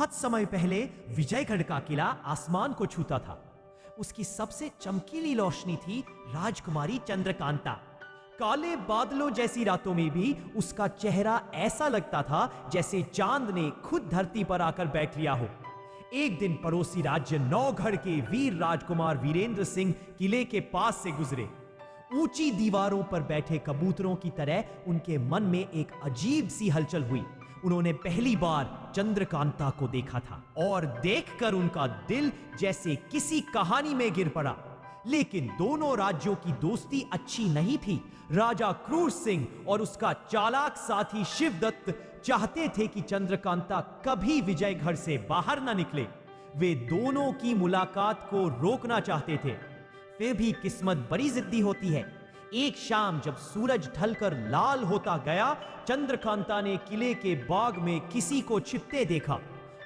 बहुत समय पहले विजयगढ़ का किला आसमान को छूता था। उसकी सबसे चमकीली रोशनी थी राजकुमारी चंद्रकांता। काले बादलों जैसी रातों में भी उसका चेहरा ऐसा लगता था जैसे चांद ने खुद धरती पर आकर बैठ लिया हो। एक दिन पड़ोसी राज्य नौगढ़ के वीर राजकुमार वीरेंद्र सिंह किले के पास से गुजरे। ऊंची दीवारों पर बैठे कबूतरों की तरह उनके मन में एक अजीब सी हलचल हुई। उन्होंने पहली बार चंद्रकांता को देखा था और देखकर उनका दिल जैसे किसी कहानी में गिर पड़ा। लेकिन दोनों राज्यों की दोस्ती अच्छी नहीं थी। राजा क्रूर सिंह और उसका चालाक साथी शिवदत्त चाहते थे कि चंद्रकांता कभी विजयगढ़ से बाहर न निकले। वे दोनों की मुलाकात को रोकना चाहते थे। फिर भी किस्मत बड़ी जिद्दी होती है। एक शाम जब सूरज ढलकर लाल होता गया, चंद्रकांता ने किले के बाग में किसी को छिपते देखा।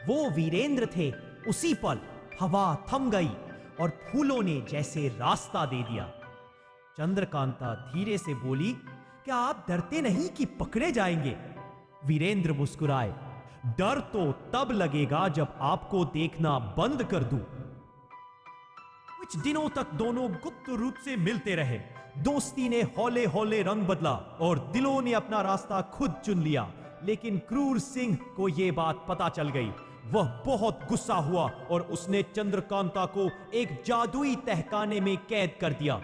वो वीरेंद्र थे। उसी पल हवा थम गई और फूलों ने जैसे रास्ता दे दिया। चंद्रकांता धीरे से बोली, क्या आप डरते नहीं कि पकड़े जाएंगे? वीरेंद्र मुस्कुराए, डर तो तब लगेगा जब आपको देखना बंद कर दूं। कुछ दिनों तक दोनों गुप्त रूप से मिलते रहे। दोस्ती ने हौले हौले रंग बदला और दिलों ने अपना रास्ता खुद चुन लिया। लेकिन क्रूर सिंह को यह बात पता चल गई। वह बहुत गुस्सा हुआ और उसने चंद्रकांता को एक जादुई तहखाने में कैद कर दिया।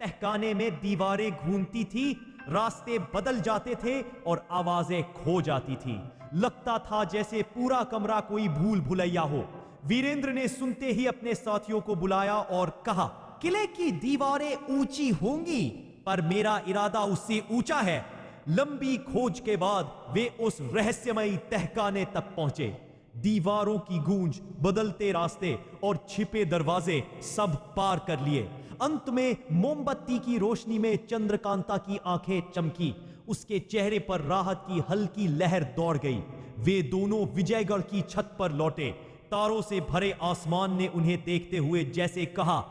तहखाने में दीवारें घूमती थी, रास्ते बदल जाते थे और आवाजें खो जाती थी। लगता था जैसे पूरा कमरा कोई भूल भुलैया हो। वीरेंद्र ने सुनते ही अपने साथियों को बुलाया और कहा, किले की दीवारें ऊंची होंगी पर मेरा इरादा उससे ऊंचा है। लंबी खोज के बाद वे उस रहस्यमयी तहखाने तक पहुंचे। दीवारों की गूंज, बदलते रास्ते और छिपे दरवाजे सब पार कर लिए। अंत में मोमबत्ती की रोशनी में चंद्रकांता की आंखें चमकी। उसके चेहरे पर राहत की हल्की लहर दौड़ गई। वे दोनों विजयगढ़ की छत पर लौटे। तारों से भरे आसमान ने उन्हें देखते हुए जैसे कहा,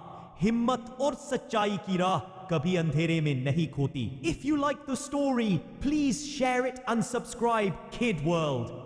हिम्मत और सच्चाई की राह कभी अंधेरे में नहीं खोती। If you like the story, please share it and subscribe Kid world.